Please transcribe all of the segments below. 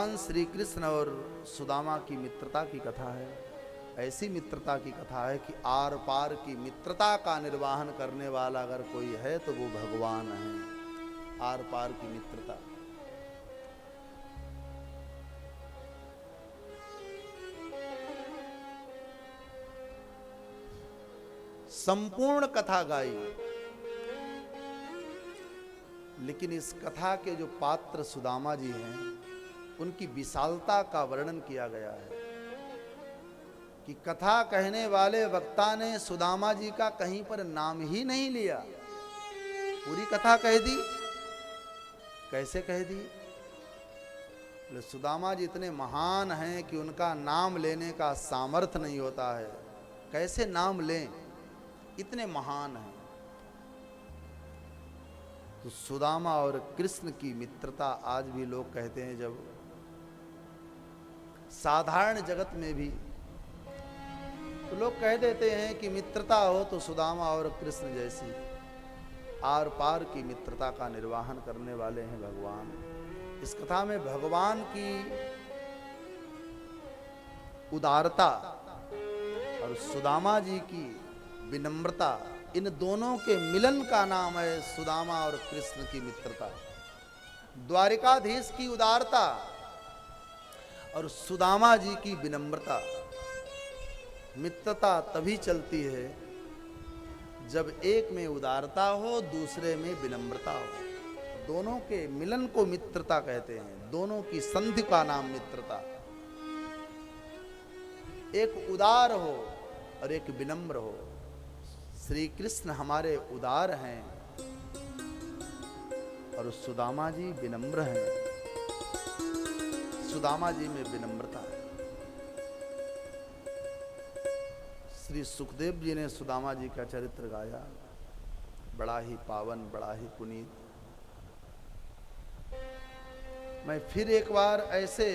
भगवान श्री कृष्ण और सुदामा की मित्रता की कथा है। ऐसी मित्रता की कथा है कि आर पार की मित्रता का निर्वाहन करने वाला अगर कोई है तो वो भगवान है। आर पार की मित्रता। संपूर्ण कथा गाई, लेकिन इस कथा के जो पात्र सुदामा जी हैं उनकी विशालता का वर्णन किया गया है कि कथा कहने वाले वक्ता ने सुदामा जी का कहीं पर नाम ही नहीं लिया, पूरी कथा कह दी। कैसे कह दी? सुदामा जी इतने महान हैं कि उनका नाम लेने का सामर्थ्य नहीं होता है। कैसे नाम लें, इतने महान हैं। तो सुदामा और कृष्ण की मित्रता आज भी लोग कहते हैं, जब साधारण जगत में भी तो लोग कह देते हैं कि मित्रता हो तो सुदामा और कृष्ण जैसी। आर पार की मित्रता का निर्वाहन करने वाले हैं भगवान। इस कथा में भगवान की उदारता और सुदामा जी की विनम्रता, इन दोनों के मिलन का नाम है सुदामा और कृष्ण की मित्रता। द्वारिकाधीश की उदारता और सुदामा जी की विनम्रता। मित्रता तभी चलती है जब एक में उदारता हो, दूसरे में विनम्रता हो। दोनों के मिलन को मित्रता कहते हैं। दोनों की संधि का नाम मित्रता। एक उदार हो और एक विनम्र हो। श्री कृष्ण हमारे उदार हैं और सुदामा जी विनम्र हैं। सुदामा जी में विनम्रता है। श्री सुखदेव जी ने सुदामा जी का चरित्र गाया, बड़ा ही पावन, बड़ा ही पुनीत। मैं फिर एक बार ऐसे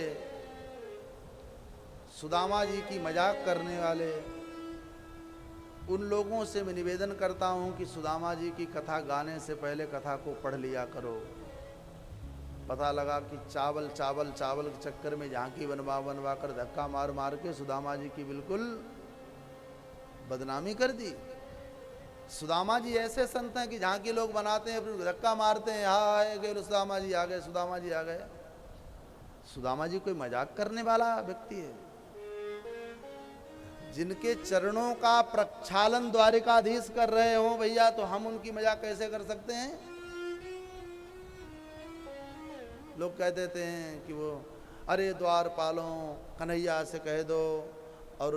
सुदामा जी की मजाक करने वाले उन लोगों से मैं निवेदन करता हूं कि सुदामा जी की कथा गाने से पहले कथा को पढ़ लिया करो। पता लगा कि चावल चावल चावल के चक्कर में झांकी बनवा बनवा कर धक्का मार मार के सुदामा जी की बिल्कुल बदनामी कर दी। सुदामा जी ऐसे संत हैं कि झांकी लोग बनाते हैं फिर धक्का मारते हैं, हाँ गए सुदामा जी आ गए, सुदामा जी आ गए। सुदामा जी कोई मजाक करने वाला व्यक्ति है? जिनके चरणों का प्रक्षालन द्वारिकाधीश कर रहे हो भैया, तो हम उनकी मजाक कैसे कर सकते हैं? लोग कह देते हैं कि वो अरे द्वारपालों कन्हैया से कह दो, और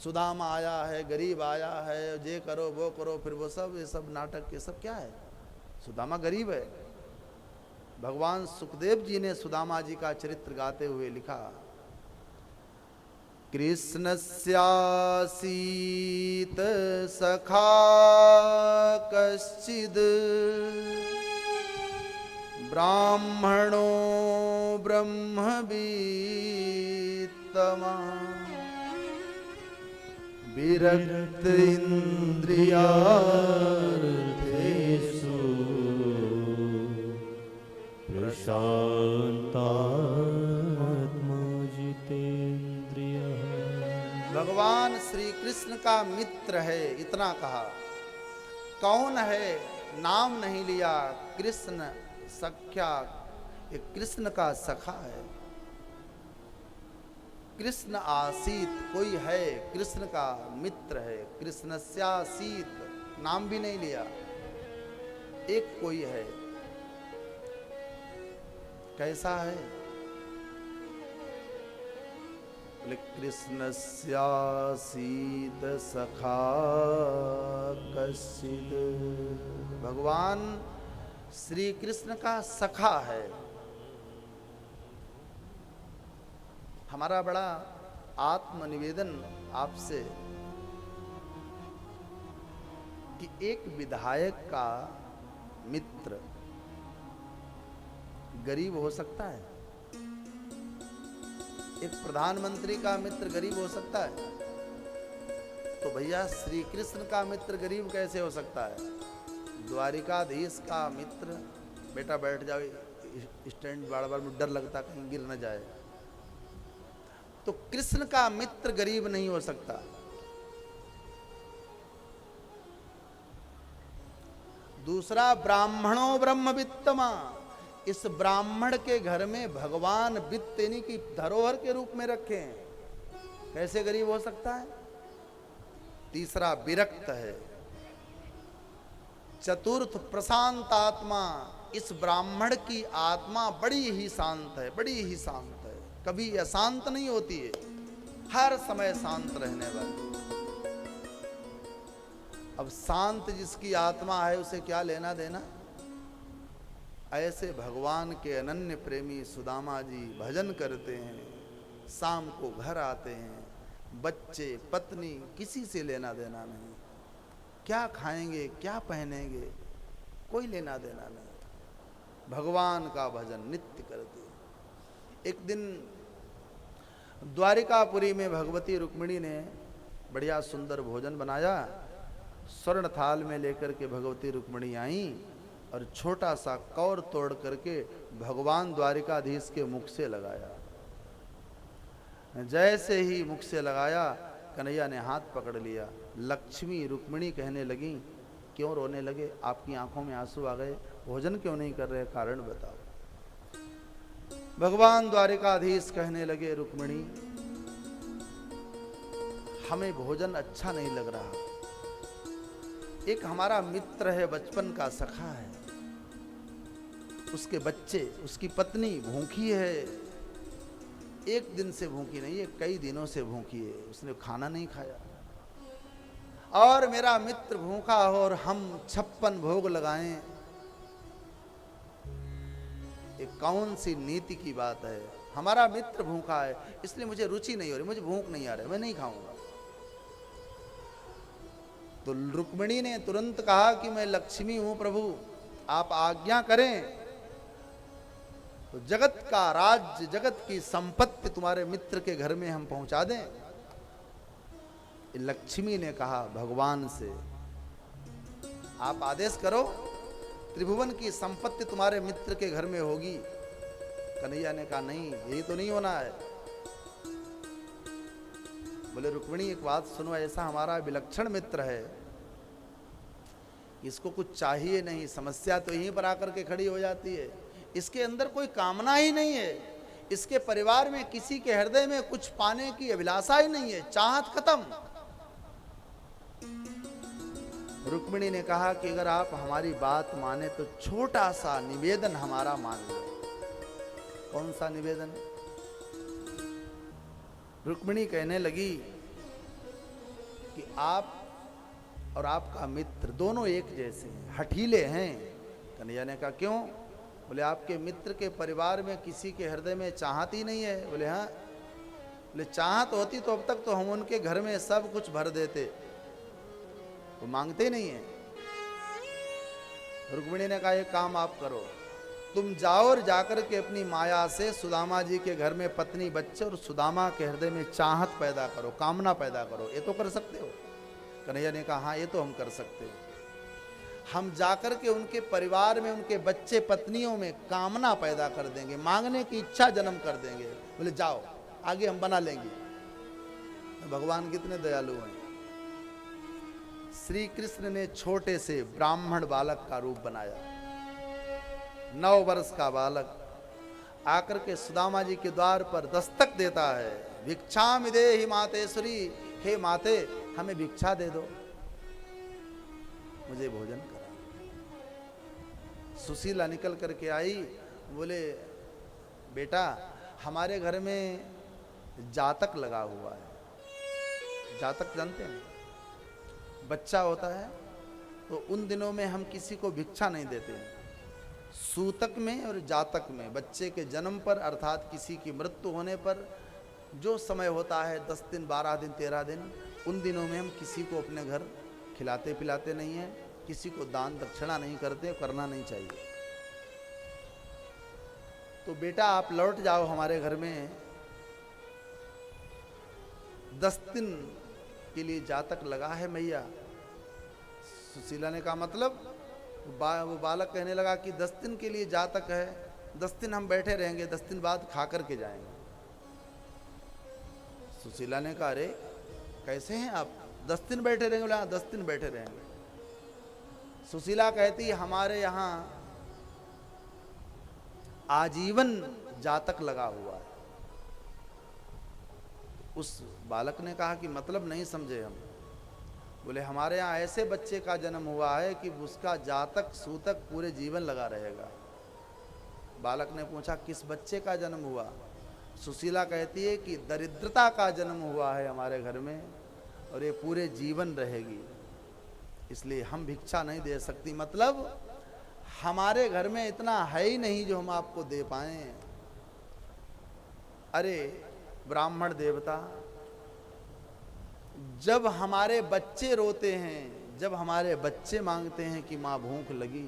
सुदामा आया है, गरीब आया है, ये करो वो करो। फिर वो सब ये सब नाटक, ये सब क्या है? सुदामा गरीब है। भगवान सुखदेव जी ने सुदामा जी का चरित्र गाते हुए लिखा, कृष्णस्यासीत सखा कश्चिद ब्राह्मणो ब्रह्मवीत्तमा विरक्त इंद्रियार्थेषु प्रशांतात्मा जितेन्द्रियः। भगवान श्री कृष्ण का मित्र है, इतना कहा। कौन है? नाम नहीं लिया। कृष्ण सख्या, ये कृष्ण का सखा है। कृष्ण आसीत, कोई है कृष्ण का मित्र है। कृष्णस्यासीत, नाम भी नहीं लिया, एक कोई है। कैसा है? बोले कृष्णस्यासीत सखा कश्चिद। भगवान श्री कृष्ण का सखा है। हमारा बड़ा आत्मनिवेदन आपसे कि एक विधायक का मित्र गरीब हो सकता है? एक प्रधानमंत्री का मित्र गरीब हो सकता है? तो भैया श्री कृष्ण का मित्र गरीब कैसे हो सकता है? द्वारिकाधीश का मित्र, बेटा बैठ जाओ, स्टैंड बार बार में डर लगता कहीं गिर न जाए। तो कृष्ण का मित्र गरीब नहीं हो सकता। दूसरा, ब्राह्मणों ब्रह्मवित्तमा, इस ब्राह्मण के घर में भगवान वित्त यानी कि धरोहर के रूप में रखे हैं, कैसे गरीब हो सकता है। तीसरा, विरक्त है। चतुर्थ, प्रशांत आत्मा, इस ब्राह्मण की आत्मा बड़ी ही शांत है, बड़ी ही शांत है, कभी अशांत नहीं होती है, हर समय शांत रहने वाली। अब शांत जिसकी आत्मा है उसे क्या लेना देना। ऐसे भगवान के अनन्य प्रेमी सुदामा जी भजन करते हैं, शाम को घर आते हैं, बच्चे पत्नी किसी से लेना देना नहीं, क्या खाएंगे क्या पहनेंगे कोई लेना देना नहीं, भगवान का भजन नित्य करते हैं। एक दिन द्वारिकापुरी में भगवती रुक्मिणी ने बढ़िया सुंदर भोजन बनाया, स्वर्ण थाल में लेकर के भगवती रुक्मिणी आई और छोटा सा कौर तोड़ करके भगवान द्वारिकाधीश के मुख से लगाया। जैसे ही मुख से लगाया, कन्हैया ने हाथ पकड़ लिया। लक्ष्मी रुक्मिणी कहने लगी, क्यों रोने लगे, आपकी आंखों में आंसू आ गए, भोजन क्यों नहीं कर रहे, कारण बताओ। भगवान द्वारिकाधीश कहने लगे, रुक्मिणी हमें भोजन अच्छा नहीं लग रहा, एक हमारा मित्र है, बचपन का सखा है, उसके बच्चे, उसकी पत्नी भूखी है, एक दिन से भूखी नहीं है, कई दिनों से भूखी है, उसने खाना नहीं खाया, और मेरा मित्र भूखा हो और हम 56 भोग लगाएं, ये कौन सी नीति की बात है। हमारा मित्र भूखा है इसलिए मुझे रुचि नहीं हो रही, मुझे भूख नहीं आ रही, मैं नहीं खाऊंगा। तो रुक्मिणी ने तुरंत कहा कि मैं लक्ष्मी हूं प्रभु, आप आज्ञा करें तो जगत का राज्य, जगत की संपत्ति तुम्हारे मित्र के घर में हम पहुंचा दें। लक्ष्मी ने कहा भगवान से, आप आदेश करो, त्रिभुवन की संपत्ति तुम्हारे मित्र के घर में होगी। कन्हैया ने कहा नहीं, यही तो नहीं होना है। बोले रुक्मिणी एक बात सुनो, ऐसा हमारा विलक्षण मित्र है, इसको कुछ चाहिए नहीं, समस्या तो यहीं पर आकर के खड़ी हो जाती है, इसके अंदर कोई कामना ही नहीं है, इसके परिवार में किसी के हृदय में कुछ पाने की अभिलाषा ही नहीं है, चाहत खत्म। रुक्मिणी ने कहा कि अगर आप हमारी बात माने तो छोटा सा निवेदन हमारा मान लो। कौन सा निवेदन। रुक्मिणी कहने लगी कि आप और आपका मित्र दोनों एक जैसे हैं, हठीले हैं। कन्हैया ने कहा क्यों। बोले आपके मित्र के परिवार में किसी के हृदय में चाहत ही नहीं है। बोले हाँ। बोले चाहत होती तो अब तक तो हम उनके घर में सब कुछ भर देते, वो मांगते नहीं है। रुक्मिणी ने कहा एक काम आप करो, तुम जाओ और जाकर के अपनी माया से सुदामा जी के घर में पत्नी बच्चे और सुदामा के हृदय में चाहत पैदा करो, कामना पैदा करो। ये तो कर सकते हो। कन्हैया ने कहा हाँ ये तो हम कर सकते हो। हम जाकर के उनके परिवार में, उनके बच्चे पत्नियों में कामना पैदा कर देंगे, मांगने की इच्छा जन्म कर देंगे। बोले जाओ, आगे हम बना लेंगे। भगवान कितने दयालु हैं। श्री कृष्ण ने छोटे से ब्राह्मण बालक का रूप बनाया, 9 वर्ष का बालक आकर के सुदामा जी के द्वार पर दस्तक देता है। भिक्षाम देहि मातेश्वरी, हे माते हमें भिक्षा दे दो, मुझे भोजन करा। सुशीला निकल करके आई, बोले बेटा हमारे घर में जातक लगा हुआ है। जातक जानते हैं, बच्चा होता है तो उन दिनों में हम किसी को भिक्षा नहीं देते हैं। सूतक में और जातक में बच्चे के जन्म पर अर्थात किसी की मृत्यु होने पर जो समय होता है 10 दिन 12 दिन 13 दिन, उन दिनों में हम किसी को अपने घर खिलाते पिलाते नहीं हैं, किसी को दान दक्षिणा नहीं करते, करना नहीं चाहिए। तो बेटा आप लौट जाओ हमारे घर में, 10 दिन के लिए जातक लगा है मैया। सुशीला ने कहा मतलब। वो बालक कहने लगा कि 10 दिन के लिए जातक है, 10 दिन हम बैठे रहेंगे, 10 दिन बाद खा करके जाएंगे। सुशीला ने कहा अरे कैसे हैं आप, 10 दिन बैठे रहेंगे? बोला 10 दिन बैठे रहेंगे। सुशीला कहती हमारे यहाँ आजीवन जातक लगा हुआ है। उस बालक ने कहा कि मतलब नहीं समझे हम। बोले हमारे यहाँ ऐसे बच्चे का जन्म हुआ है कि उसका जातक सूतक पूरे जीवन लगा रहेगा। बालक ने पूछा किस बच्चे का जन्म हुआ? सुशीला कहती है कि दरिद्रता का जन्म हुआ है हमारे घर में और ये पूरे जीवन रहेगी, इसलिए हम भिक्षा नहीं दे सकती। मतलब हमारे घर में इतना है ही नहीं जो हम आपको दे पाएं। अरे ब्राह्मण देवता, जब हमारे बच्चे रोते हैं, जब हमारे बच्चे मांगते हैं कि माँ भूख लगी,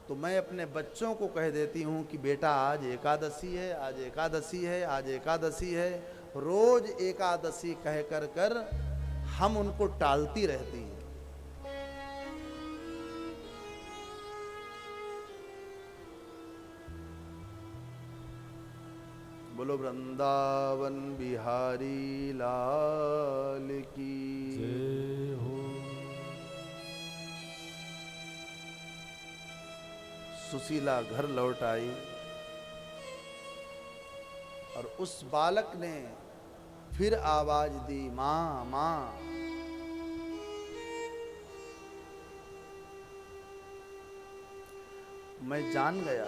तो मैं अपने बच्चों को कह देती हूँ कि बेटा आज एकादशी है, आज एकादशी है, आज एकादशी है। रोज एकादशी कह कर कर हम उनको टालती रहती हैं। बोलो वृंदावन बिहारी लाल की जय हो। सुशीला घर लौट आई और उस बालक ने फिर आवाज दी, मां मां। मैं जान गया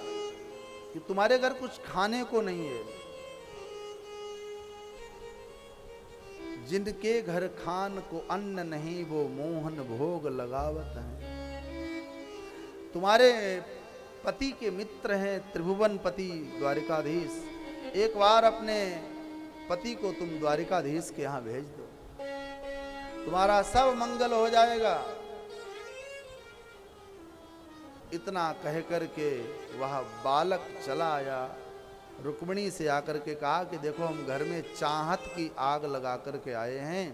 कि तुम्हारे घर कुछ खाने को नहीं है। जिनके घर खान को अन्न नहीं वो मोहन भोग लगावत हैं। तुम्हारे पति के मित्र हैं त्रिभुवन पति द्वारिकाधीश, एक बार अपने पति को तुम द्वारिकाधीश के यहाँ भेज दो, तुम्हारा सब मंगल हो जाएगा। इतना कह करके वह बालक चला आया। रुक्मिणी से आकर के कहा कि देखो हम घर में चाहत की आग लगा करके आए हैं,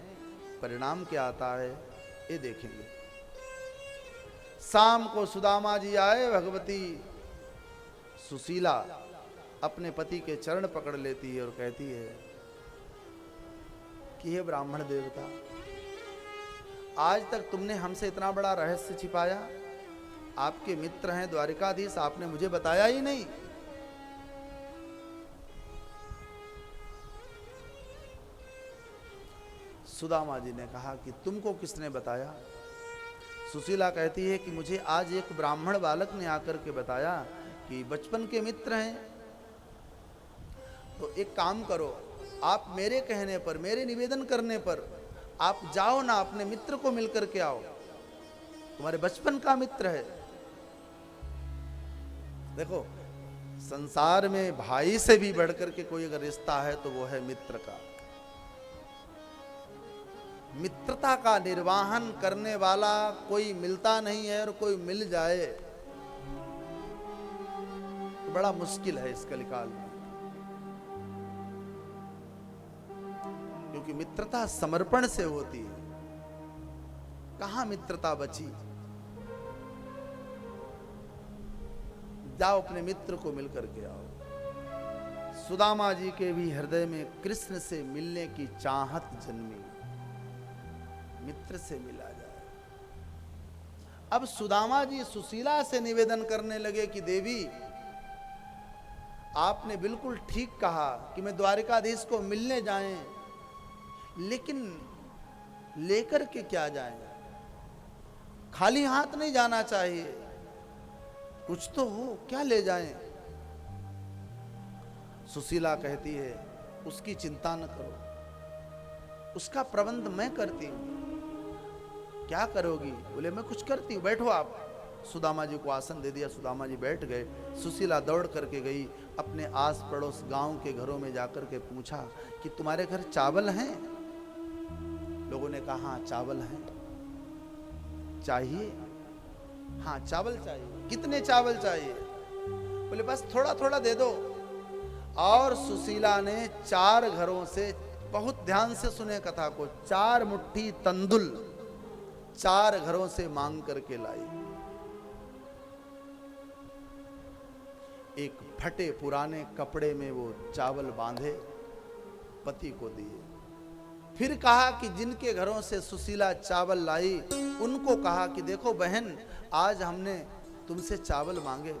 परिणाम क्या आता है ये देखेंगे। शाम को सुदामा जी आए। भगवती सुशीला अपने पति के चरण पकड़ लेती है और कहती है कि हे ब्राह्मण देवता, आज तक तुमने हमसे इतना बड़ा रहस्य छिपाया। आपके मित्र हैं द्वारिकाधीश, आपने मुझे बताया ही नहीं। सुदामा जी ने कहा कि तुमको किसने बताया? सुशीला कहती है कि मुझे आज एक ब्राह्मण बालक ने आकर के बताया कि बचपन के मित्र हैं। तो एक काम करो, आप मेरे कहने पर, मेरे निवेदन करने पर आप जाओ ना, अपने मित्र को मिलकर के आओ, तुम्हारे बचपन का मित्र है। देखो संसार में भाई से भी बढ़कर के कोई अगर रिश्ता है तो वो है मित्र का। मित्रता का निर्वाहन करने वाला कोई मिलता नहीं है, और कोई मिल जाए तो बड़ा मुश्किल है इस कलिकाल में। क्योंकि मित्रता समर्पण से होती है, कहां मित्रता बची। जाओ अपने मित्र को मिलकर के आओ। सुदामा जी के भी हृदय में कृष्ण से मिलने की चाहत जन्मी, मित्र से मिला जाए। अब सुदामा जी सुशीला से निवेदन करने लगे कि देवी आपने बिल्कुल ठीक कहा कि मैं द्वारिकाधीश को मिलने जाएं, लेकिन लेकर के क्या जाएं? खाली हाथ नहीं जाना चाहिए, कुछ तो हो, क्या ले जाएं? सुशीला कहती है उसकी चिंता न करो, उसका प्रबंध मैं करती हूं। क्या करोगी? बोले मैं कुछ करती हूं, बैठो आप। सुदामा जी को आसन दे दिया, सुदामा जी बैठ गए। सुशीला दौड़ करके गई, अपने आस पड़ोस गांव के घरों में जाकर के पूछा कि तुम्हारे घर चावल हैं? लोगों ने कहा हाँ चावल हैं। चाहिए? हाँ चावल चाहिए। कितने चावल चाहिए? बोले बस थोड़ा थोड़ा दे दो। और सुशीला ने 4 घरों से, बहुत ध्यान से सुने कथा को, 4 मुट्ठी तंदुल 4 घरों से मांग करके लाई। एक फटे पुराने कपड़े में वो चावल बांधे, पति को दिए। फिर कहा कि जिनके घरों से सुशीला चावल लाई उनको कहा कि देखो बहन, आज हमने तुमसे चावल मांगे,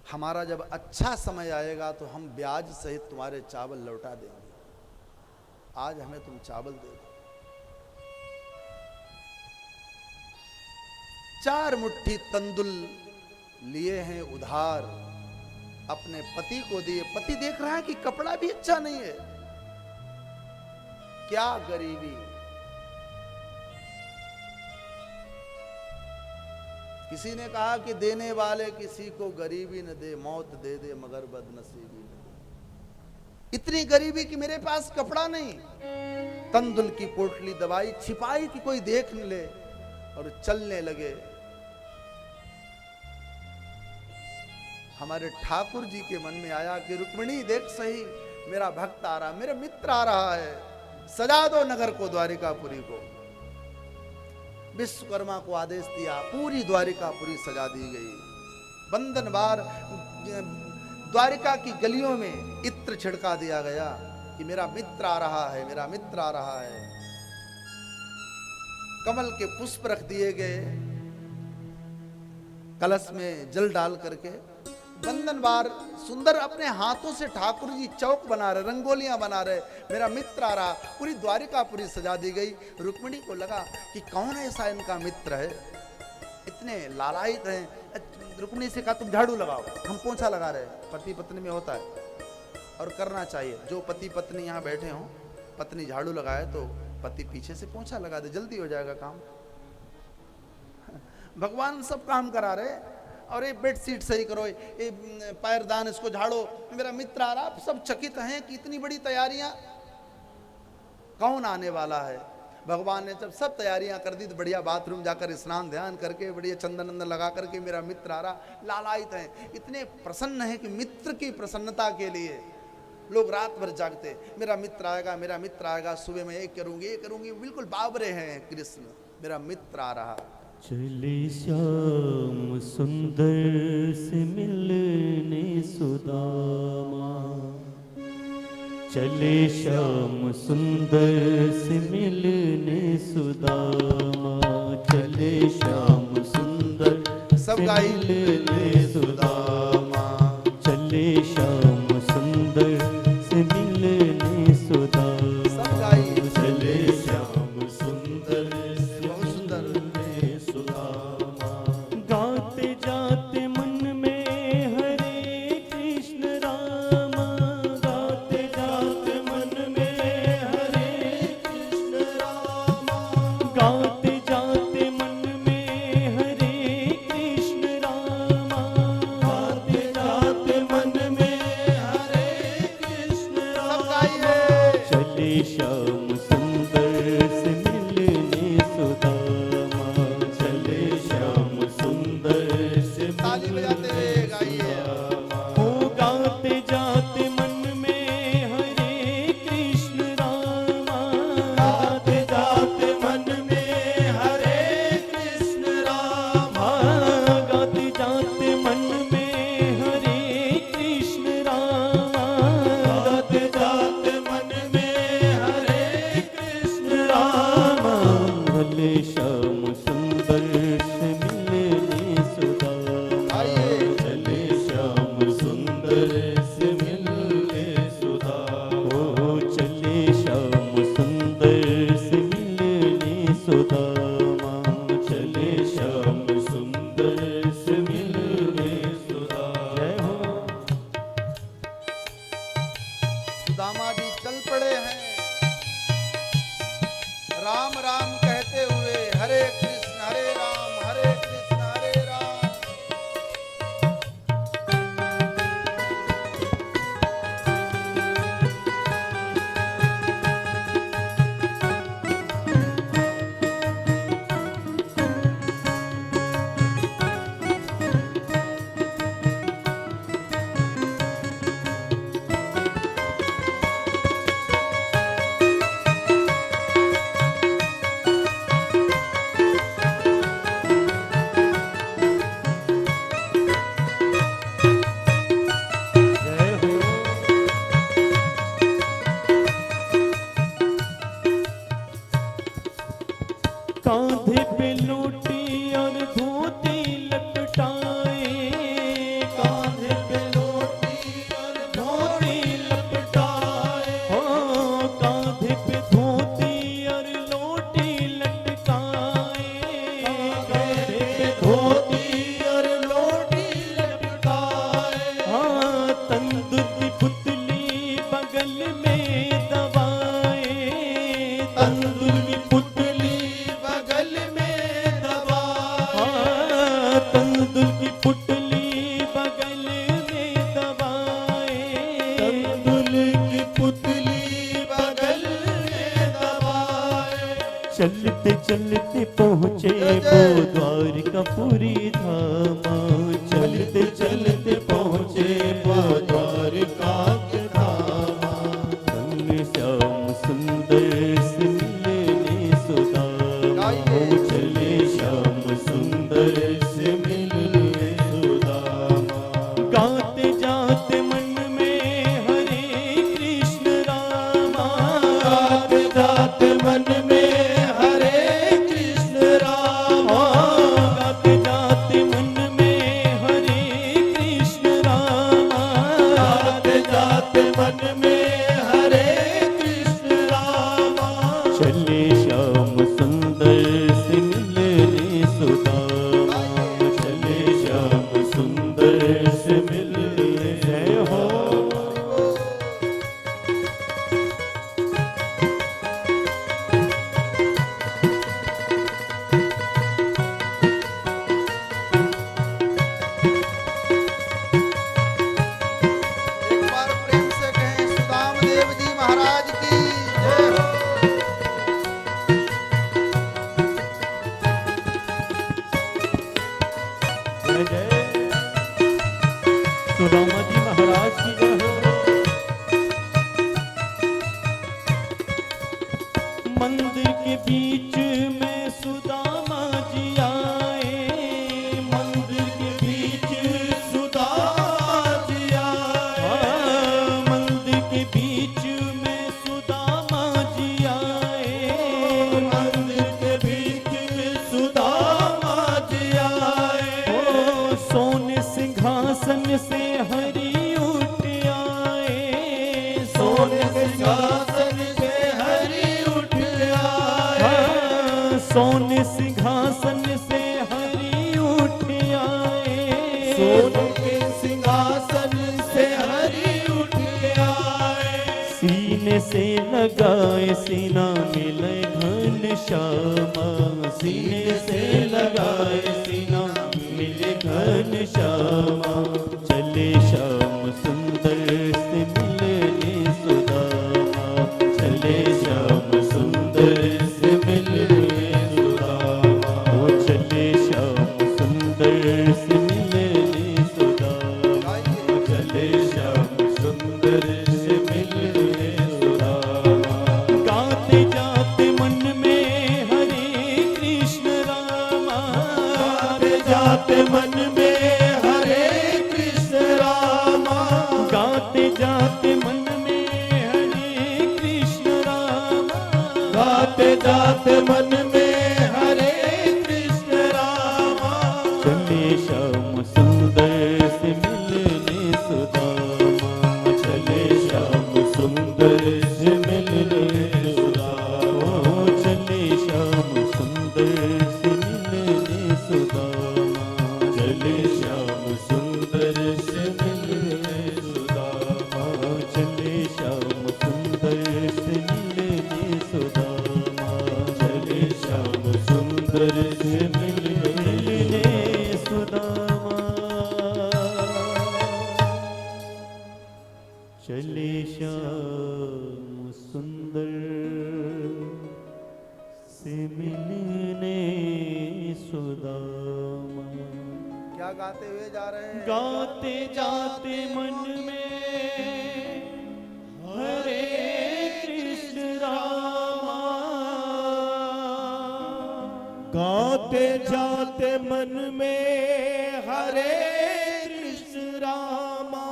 हमारा जब अच्छा समय आएगा तो हम ब्याज सहित तुम्हारे चावल लौटा देंगे, आज हमें तुम चावल दे दो। 4 मुट्ठी तंदुल लिए हैं उधार, अपने पति को दिए। पति देख रहा है कि कपड़ा भी अच्छा नहीं है, क्या गरीबी। किसी ने कहा कि देने वाले किसी को गरीबी न दे, मौत दे दे मगर बदनसीबी न दे। इतनी गरीबी कि मेरे पास कपड़ा नहीं, तंदुल की पोटली दबाई, छिपाई कि कोई देख न ले, और चलने लगे। हमारे ठाकुर जी के मन में आया कि रुक्मिणी देख सही, मेरा भक्त आ रहा, मेरा मित्र आ रहा है, सजा दो नगर को, द्वारिकापुरी को। विश्वकर्मा को आदेश दिया, पूरी द्वारिकापुरी सजा दी गई। बंधनवार द्वारिका की गलियों में इत्र छिड़का दिया गया कि मेरा मित्र आ रहा है, मेरा मित्र आ रहा है। कमल के पुष्प रख दिए गए, कलश में जल डाल करके। बंधनवार सुंदर अपने हाथों से ठाकुर जी चौक बना रहे, रंगोलियां बना रहे, मेरा मित्र आ रहा। पूरी द्वारिकापुरी सजा दी गई। रुक्मिणी को लगा कि कौन ऐसा इनका मित्र है, इतने लालायित हैं। रुक्मिणी से कहा तुम झाड़ू लगाओ, हम पोंछा लगा रहे। पति पत्नी में होता है और करना चाहिए। जो पति पत्नी यहाँ बैठे हों, पत्नी झाड़ू लगाए तो पति पीछे से पोंछा लगा दे, जल्दी हो जाएगा काम। भगवान सब काम करा रहे, और ये बेडशीट सही करो, ये पैरदान इसको झाड़ो, मेरा मित्र आ रहा। सब चकित हैं कि इतनी बड़ी तैयारियां, कौन आने वाला है। भगवान ने जब सब तैयारियां कर दी तो बढ़िया बाथरूम जाकर स्नान ध्यान करके बढ़िया चंदन अंदन लगा करके मेरा मित्र आ रहा। लालायित हैं, इतने प्रसन्न हैं कि मित्र की प्रसन्नता के लिए लोग रात भर जागते, मेरा मित्र आएगा, मेरा मित्र आएगा, सुबह में ये करूंगी, बिल्कुल बाबरे हैं कृष्ण, मेरा मित्र आ रहा। चले श्याम सुंदर से मिलने सुदामा, चले श्याम सुंदर से मिलने सुदामा, चले श्याम सुंदर सब से गाई मिलने सुदामा, चले श्याम सुंदर से मिलने सुदामा, सब गाई चले श्याम सुंदर से बहुत सुंदर। मिलने सुदामा। गाते जाते मन में हरे कृष्ण रामा, गाते जाते मन में हरे कृष्ण रामा, गाते जाते मन में हरे कृष्ण रामा, गाते जाते मन में हरे कृष्ण रामा। चले श्याम सुंदर से मिलने सुदामा, चले श्याम सुंदर से ताली बजाते हुए गाइए। ओ गाते जाते मन में हरे कृष्ण रामा, गाते जाते मन में हरे कृष्ण रामा, गाते जाते मन में हरे कृष्ण रामा, गाते जाते मन में हरे नंदुल की पुतली बगल में दबाए। चलते चलते पहुँचे वो द्वारकापुरी धामा। चलते चलते पहुँचे वो द्वारका के धामा। संग श्याम सुंदर से मिलने सुदामा। हो चले श्याम सुंदर से मिलने सुदामा। गाते जाते मन में हरे कृष्ण रामा। गाते जाते मन में हरे कृष्ण रामा। गाते जाते मन में हरे कृष्ण रामा। गाते जाते मन में हरे कृष्ण रामा। चले श्याम सुंदर से मिलने सुदामा। चले श्याम सुंदर से मिलने। जय हो। एक बार प्रेम से कहें सुदाम देव जी महाराज की जय हो। जय जय सुदामा जी महाराज की जय हो। मंदिर के बीच में सुदामा जी आए। मंदिर के बीच सुदामा जी आए। मंदिर के बीच में सुदामा जी आए। मंदिर के बीच में सुदामा जी आए। ओ सोने सिंहासन से हरि उठ आए। सोने सिंहासन से हरि उठ आए। सोने सिंहासन से हरि उठ आए। सोने के सिंहासन से हरि उठ आए। सीने से लगाए सीना मिले घन श्यामा। सीने से लगाए सीना मिले घन श्यामा। चले श्याम सुंदर से मिलने सुदामा। चले श्याम सुंदर से मिलने सुदामा। ओ चले श्याम सुंदर से मिलने सुदामा। चले श्याम सुंदर से मिलने सुदामा। गाते जाते मन में हरे कृष्ण रामा। गाते जाते मन में हरे कृष्ण रामा। गाते जाते मन में हरे कृष्ण रामा। गाते जाते मन में हरे कृष्ण रामा। चले श्याम सुंदर से मिलने सुदामा। चले श्याम सुंदर से मिलने सुदामा। चले श्याम सुंदर से मिलने सुदामा। चले श्याम सुंदर से मिलने सुदामा। चले श्याम सुंदर से मिलने सुदामा। चले श्याम सुंदर से मिलने सुदामा। चले श्याम सुंदर से मिलने सुदामा। क्या गाते हुए जा रहे हैं? गाते जाते मन में हरे कृष्ण रामा। गाते जाते मन में हरे कृष्ण रामा।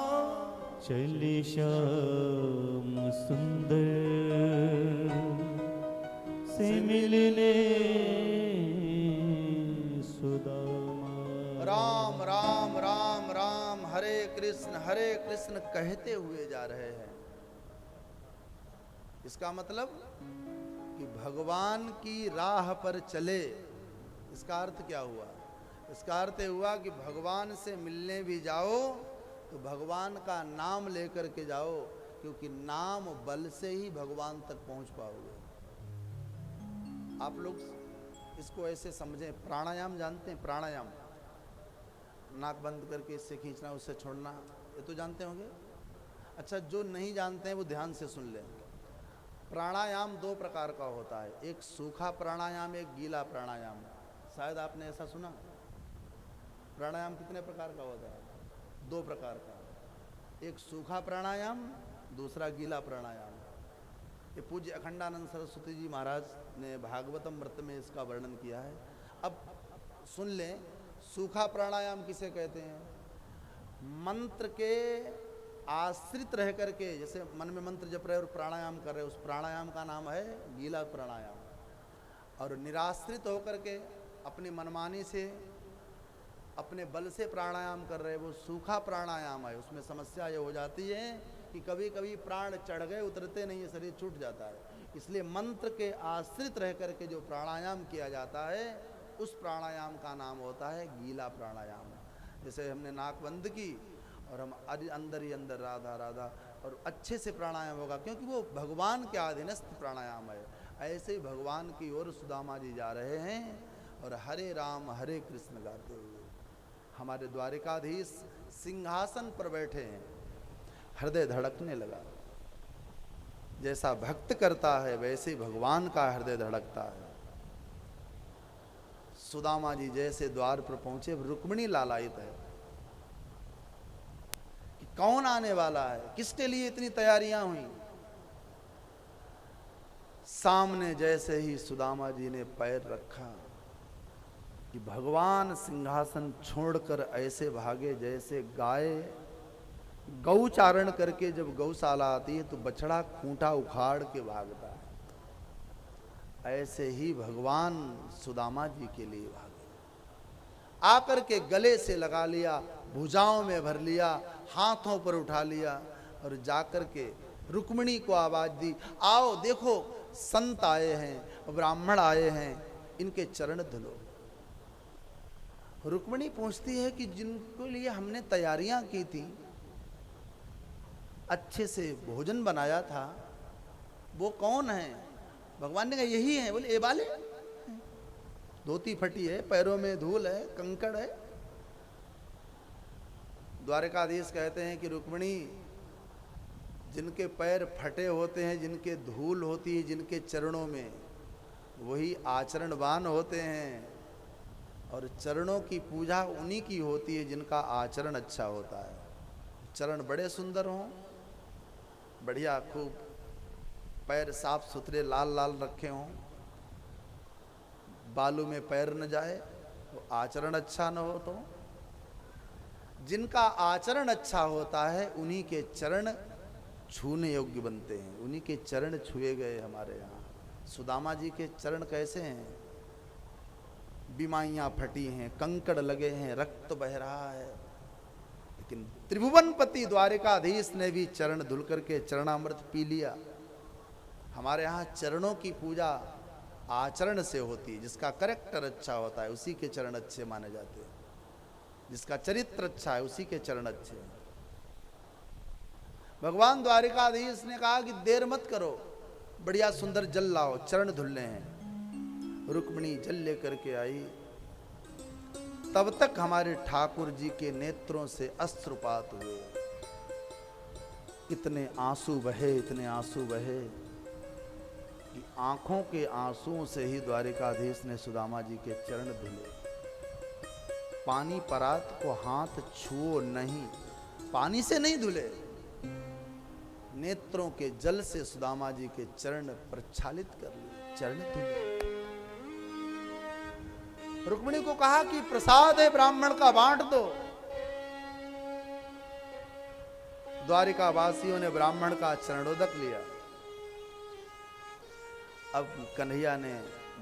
चले श्याम सुंदर से मिलने सुदामा। राम राम राम राम हरे कृष्ण कहते हुए जा रहे हैं। इसका मतलब कि भगवान की राह पर चले। इसका अर्थ क्या हुआ? इसका अर्थ हुआ कि भगवान से मिलने भी जाओ तो भगवान का नाम लेकर के जाओ, क्योंकि नाम बल से ही भगवान तक पहुंच पाओगे। आप लोग इसको ऐसे समझें, प्राणायाम जानते हैं? प्राणायाम, नाक बंद करके इससे खींचना उससे छोड़ना, ये तो जानते होंगे। अच्छा, जो नहीं जानते हैं वो ध्यान से सुन लें। प्राणायाम दो प्रकार का होता है, एक सूखा प्राणायाम, एक गीला प्राणायाम। शायद आपने ऐसा सुना। प्राणायाम कितने प्रकार का होता है? दो प्रकार का, एक सूखा प्राणायाम, दूसरा गीला प्राणायाम। ये पूज्य अखंडानंद सरस्वती जी महाराज ने भागवतम व्रत में इसका वर्णन किया है। अब सुन लें, सूखा प्राणायाम किसे कहते हैं? मंत्र के आश्रित रह करके, जैसे मन में मंत्र जप रहे और प्राणायाम कर रहे, उस प्राणायाम का नाम है गीला प्राणायाम। और निराश्रित होकर के अपनी मनमानी से, अपने बल से प्राणायाम कर रहे, वो सूखा प्राणायाम है। उसमें समस्या ये हो जाती है कि कभी कभी प्राण चढ़ गए, उतरते नहीं है, शरीर छूट जाता है। इसलिए मंत्र के आश्रित रह करके जो प्राणायाम किया जाता है, उस प्राणायाम का नाम होता है गीला प्राणायाम। जैसे हमने नाक बंद की और हम अंदर ही अंदर राधा राधा, और अच्छे से प्राणायाम होगा, क्योंकि वो भगवान के अधीनस्थ प्राणायाम है। ऐसे ही भगवान की ओर सुदामा जी जा रहे हैं और हरे राम हरे कृष्ण गाते हुए हमारे द्वारिकाधीश सिंहासन पर बैठे हैं। हृदय धड़कने लगा। जैसा भक्त करता है वैसे ही भगवान का हृदय धड़कता है। सुदामा जी जैसे द्वार पर पहुंचे, रुक्मिणी लालायित है कि कौन आने वाला है, किसके लिए इतनी तैयारियां हुई। सामने जैसे ही सुदामा जी ने पैर रखा कि भगवान सिंहासन छोड़कर ऐसे भागे जैसे गाय गौचारण करके जब गौशाला आती है तो बछड़ा खूंटा उखाड़ के भागता है। ऐसे ही भगवान सुदामा जी के लिए भागे, आकर के गले से लगा लिया, भुजाओं में भर लिया, हाथों पर उठा लिया और जाकर के रुक्मिणी को आवाज दी, आओ देखो संत आए हैं, ब्राह्मण आए हैं, इनके चरण धुलो। रुक्मिणी पूछती है कि जिनको लिए हमने तैयारियां की थी, अच्छे से भोजन बनाया था, वो कौन है? भगवान ने कहा यही है। बोले ए बाले, धोती फटी है, पैरों में धूल है, कंकड़ है। द्वारकाधीश कहते हैं कि रुक्मिणी, जिनके पैर फटे होते हैं, जिनके धूल होती है जिनके चरणों में, वही आचरणवान होते हैं। और चरणों की पूजा उन्हीं की होती है जिनका आचरण अच्छा होता है। चरण बड़े सुंदर हों, बढ़िया खूब पैर साफ सुथरे लाल लाल रखे हों, बालू में पैर न जाए, तो आचरण अच्छा न हो। तो जिनका आचरण अच्छा होता है उन्हीं के चरण छूने योग्य बनते हैं। उन्हीं के चरण छुए गए हमारे यहाँ। सुदामा जी के चरण कैसे हैं? बीमारियां फटी हैं, कंकड़ लगे हैं, रक्त बह रहा है, लेकिन त्रिभुवनपति द्वारिकाधीश ने भी चरण धुल करके चरणामृत पी लिया। हमारे यहाँ चरणों की पूजा आचरण से होती है। जिसका करेक्टर अच्छा होता है उसी के चरण अच्छे माने जाते हैं, जिसका चरित्र अच्छा है उसी के चरण अच्छे हैं। भगवान द्वारिकाधीश ने कहा कि देर मत करो, बढ़िया सुंदर जल लाओ, चरण धुलने हैं। रुक्मिणी जल लेकर के आई। तब तक हमारे ठाकुर जी के नेत्रों से अश्रुपात हुए। इतने आंसू बहे, इतने आंसू बहे कि आंखों के आंसुओं से ही द्वारिकाधीश ने सुदामा जी के चरण धुले। पानी परात को हाथ छुओ नहीं, पानी से नहीं धुले, नेत्रों के जल से सुदामा जी के चरण प्रक्षालित कर लिए, चरण धुले। रुक्मिणी को कहा कि प्रसाद है ब्राह्मण का, बांट दो। द्वारिका वासियों ने ब्राह्मण का चरणोदक लिया। अब कन्हैया ने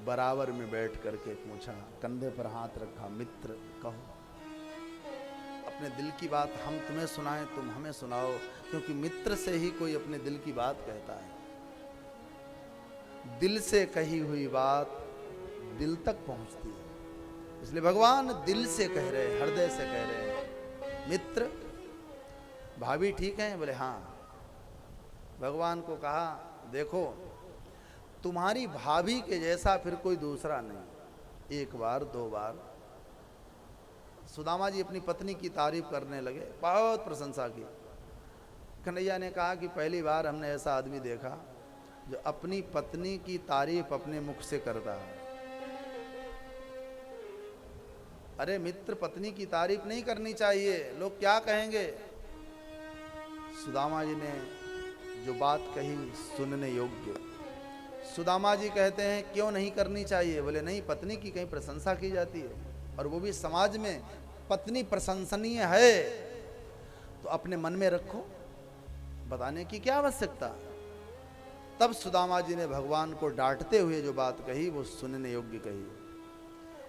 बराबर में बैठ करके पूछा, कंधे पर हाथ रखा, मित्र कहो अपने दिल की बात, हम तुम्हें सुनाएं तुम हमें सुनाओ, क्योंकि मित्र से ही कोई अपने दिल की बात कहता है। दिल से कही हुई बात दिल तक पहुंचती है, इसलिए भगवान दिल से कह रहे हैं, हृदय से कह रहे हैं। मित्र, भाभी ठीक है? बोले हाँ। भगवान को कहा, देखो तुम्हारी भाभी के जैसा फिर कोई दूसरा नहीं। एक बार दो बार सुदामा जी अपनी पत्नी की तारीफ करने लगे, बहुत प्रशंसा की। कन्हैया ने कहा कि पहली बार हमने ऐसा आदमी देखा जो अपनी पत्नी की तारीफ अपने मुख से करता है। अरे मित्र, पत्नी की तारीफ नहीं करनी चाहिए, लोग क्या कहेंगे। सुदामा जी ने जो बात कही सुनने योग्य। सुदामा जी कहते हैं क्यों नहीं करनी चाहिए? बोले नहीं, पत्नी की कहीं प्रशंसा की जाती है, और वो भी समाज में पत्नी प्रशंसनीय है तो अपने मन में रखो, बताने की क्या आवश्यकता। तब सुदामा जी ने भगवान को डांटते हुए जो बात कही वो सुनने योग्य कही।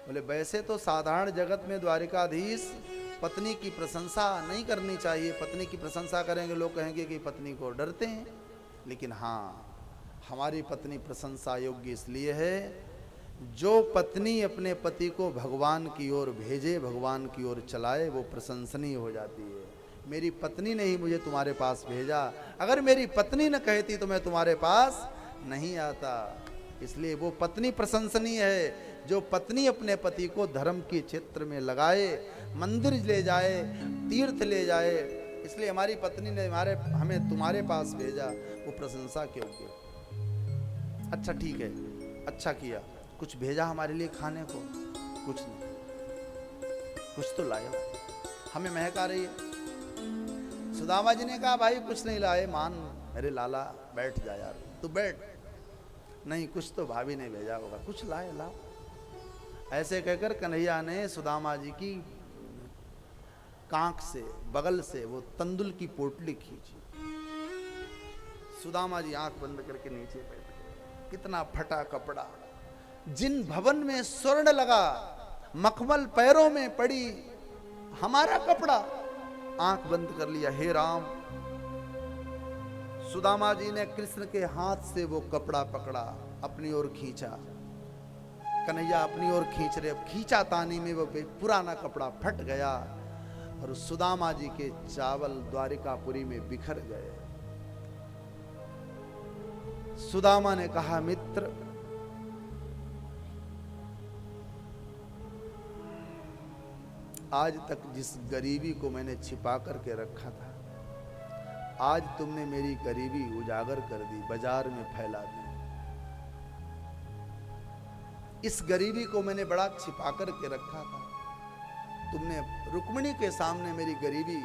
बोले वैसे तो साधारण जगत में द्वारिकाधीश पत्नी की प्रशंसा नहीं करनी चाहिए, पत्नी की प्रशंसा करेंगे लोग कहेंगे कि पत्नी को डरते हैं, लेकिन हाँ, हमारी पत्नी प्रशंसा योग्य इसलिए है जो पत्नी अपने पति को भगवान की ओर भेजे, भगवान की ओर चलाए, वो प्रशंसनीय हो जाती है। मेरी पत्नी ने ही मुझे तुम्हारे पास भेजा, अगर मेरी पत्नी न कहती तो मैं तुम्हारे पास नहीं आता। इसलिए वो पत्नी प्रशंसनीय है जो पत्नी अपने पति को धर्म के क्षेत्र में लगाए, मंदिर ले जाए, तीर्थ ले जाए। इसलिए हमारी पत्नी ने हमें तुम्हारे पास भेजा, वो प्रशंसा के योग्य। अच्छा ठीक है, अच्छा किया, कुछ भेजा हमारे लिए खाने को? कुछ नहीं, कुछ तो लाया, हमें महक आ रही है। सुदामा जी ने कहा भाई कुछ नहीं लाए, मान मेरे लाला, बैठ जा यार, तू बैठ। नहीं, कुछ तो भाभी ने भेजा होगा, कुछ लाए, लाओ। ऐसे कहकर कन्हैया ने सुदामा जी की कांख से, बगल से वो तंदुल की पोटली खींची। सुदामा जी आंख बंद करके नीचे बैठे। कितना फटा कपड़ा, जिन भवन में स्वर्ण लगा, मखमल पैरों में पड़ी, हमारा कपड़ा। आंख बंद कर लिया, हे राम। सुदामा जी ने कृष्ण के हाथ से वो कपड़ा पकड़ा, अपनी ओर खींचा। कन्हैया अपनी ओर खींच रहे, अब खींचा तानी में वो पुराना कपड़ा फट गया और सुदामा जी के चावल द्वारिकापुरी में बिखर गए। सुदामा ने कहा मित्र, आज तक जिस गरीबी को मैंने छिपा करके रखा था, आज तुमने मेरी गरीबी उजागर कर दी, बाजार में फैला दी। इस गरीबी को मैंने बड़ा छिपा करके रखा था, तुमने रुक्मिणी के सामने मेरी गरीबी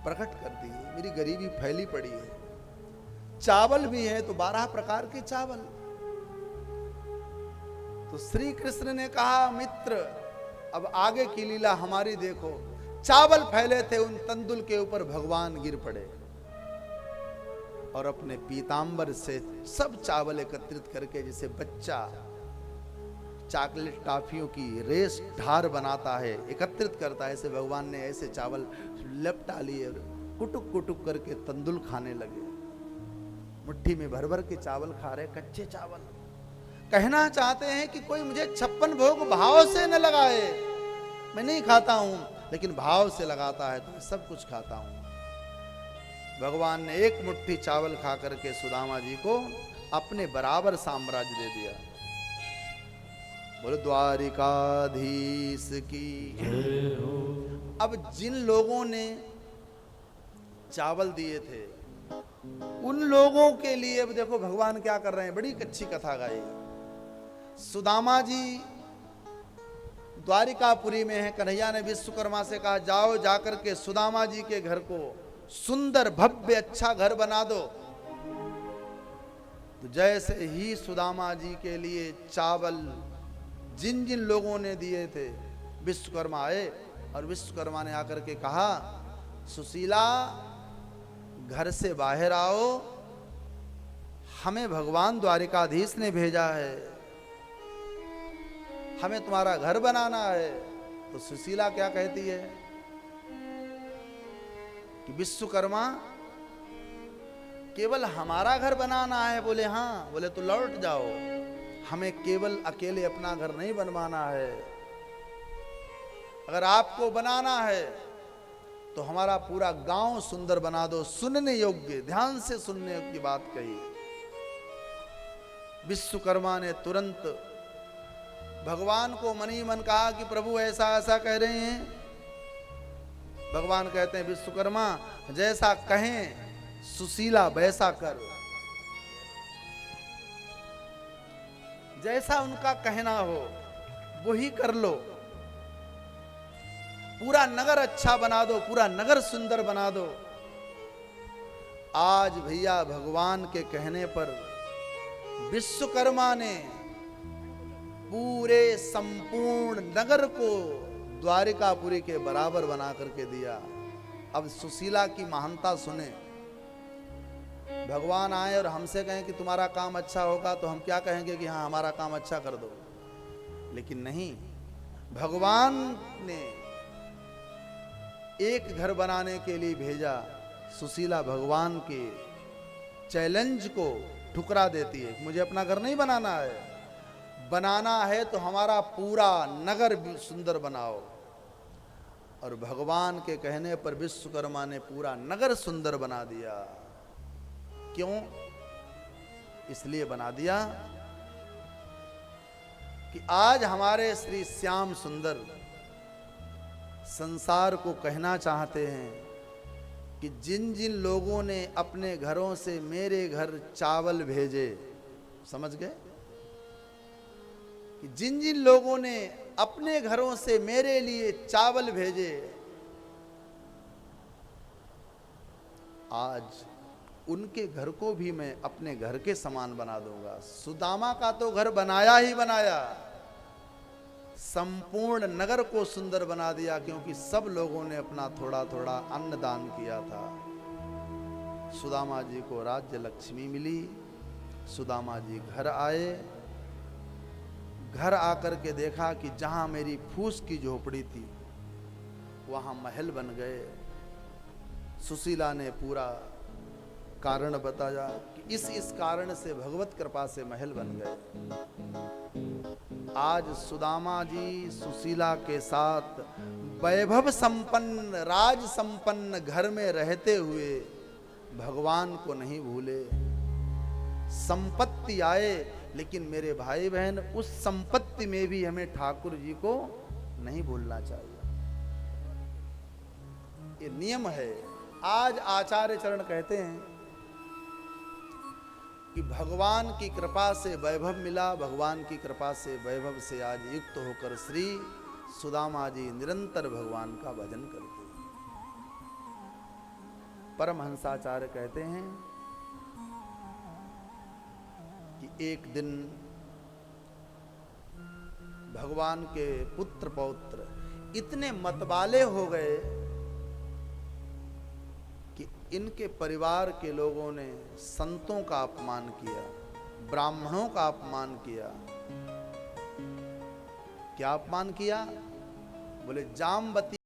प्रकट कर दी है। मेरी गरीबी फैली पड़ी है। चावल भी है तो 12 प्रकार के चावल। तो श्री कृष्ण ने कहा मित्र, अब आगे की लीला हमारी देखो। चावल फैले थे, उन तंदुल के ऊपर भगवान गिर पड़े और अपने पीतांबर से सब चावल एकत्रित करके, जैसे बच्चा चॉकलेट टॉफियों की रेस ढार बनाता है, एकत्रित करता है, ऐसे भगवान ने ऐसे चावल लपटा लिए, कुटुक कुटुक करके तंदुल खाने लगे। मुट्ठी में भर भर के चावल खा रहे, कच्चे चावल। कहना चाहते हैं कि कोई मुझे 56 भोग भाव से न लगाए, मैं नहीं खाता हूं, लेकिन भाव से लगाता है तो मैं सब कुछ खाता हूं। भगवान ने एक मुट्ठी चावल खा करके सुदामा जी को अपने बराबर साम्राज्य दे दिया। बोलो द्वारिकाधीश की। अब जिन लोगों ने चावल दिए थे उन लोगों के लिए अब देखो भगवान क्या कर रहे हैं, बड़ी अच्छी कथा गाई। सुदामा जी द्वारिकापुरी में है, कन्हैया ने विश्वकर्मा से कहा जाओ जाकर के सुदामा जी के घर को सुंदर भव्य अच्छा घर बना दो। तो जैसे ही सुदामा जी के लिए चावल जिन जिन लोगों ने दिए थे, विश्वकर्मा आए और विश्वकर्मा ने आकर के कहा सुशीला घर से बाहर आओ, हमें भगवान द्वारिकाधीश ने भेजा है, हमें तुम्हारा घर बनाना है। तो सुशीला क्या कहती है कि विश्वकर्मा केवल हमारा घर बनाना है? बोले हाँ। बोले तो लौट जाओ, हमें केवल अकेले अपना घर नहीं बनवाना है, अगर आपको बनाना है तो हमारा पूरा गांव सुंदर बना दो। सुनने योग्य, ध्यान से सुनने योग्य बात कही। विश्वकर्मा ने तुरंत भगवान को मन ही मन कहा कि प्रभु ऐसा ऐसा कह रहे हैं। भगवान कहते हैं विश्वकर्मा जैसा कहें सुशीला वैसा कर, जैसा उनका कहना हो वही कर लो, पूरा नगर अच्छा बना दो, पूरा नगर सुंदर बना दो। आज भैया भगवान के कहने पर विश्वकर्मा ने पूरे संपूर्ण नगर को द्वारिकापुरी के बराबर बना करके दिया। अब सुशीला की महानता सुने। भगवान आए और हमसे कहें कि तुम्हारा काम अच्छा होगा तो हम क्या कहेंगे कि हाँ हमारा काम अच्छा कर दो, लेकिन नहीं, भगवान ने एक घर बनाने के लिए भेजा। सुशीला भगवान के चैलेंज को ठुकरा देती है, मुझे अपना घर नहीं बनाना है, बनाना है तो हमारा पूरा नगर सुंदर बनाओ। और भगवान के कहने पर विश्वकर्मा ने पूरा नगर सुंदर बना दिया। क्यों? इसलिए बना दिया कि आज हमारे श्री श्याम सुंदर संसार को कहना चाहते हैं कि जिन जिन लोगों ने अपने घरों से मेरे घर चावल भेजे, समझ गए, कि जिन जिन लोगों ने अपने घरों से मेरे लिए चावल भेजे, आज उनके घर को भी मैं अपने घर के समान बना दूंगा। सुदामा का तो घर बनाया ही बनाया, संपूर्ण नगर को सुंदर बना दिया, क्योंकि सब लोगों ने अपना थोड़ा थोड़ा अन्न दान किया था। सुदामा जी को राज्य लक्ष्मी मिली। सुदामा जी घर आए, घर आकर के देखा कि जहां मेरी फूस की झोपड़ी थी वहां महल बन गए। सुशीला ने पूरा कारण बताया कि इस कारण से भगवत कृपा से महल बन गए। आज सुदामा जी सुशीला के साथ वैभव संपन्न, राज संपन्न घर में रहते हुए भगवान को नहीं भूले। संपत्ति आए, लेकिन मेरे भाई बहन उस संपत्ति में भी हमें ठाकुर जी को नहीं भूलना चाहिए। ये नियम है। आज आचार्य चरण कहते हैं कि भगवान की कृपा से वैभव मिला, भगवान की कृपा से वैभव से आज युक्त होकर श्री सुदामा जी निरंतर भगवान का भजन करते हैं। परमहंसाचार्य कहते हैं कि एक दिन भगवान के पुत्र पौत्र इतने मतवाले हो गए कि इनके परिवार के लोगों ने संतों का अपमान किया, ब्राह्मणों का अपमान किया। क्या अपमान किया? बोले जामवती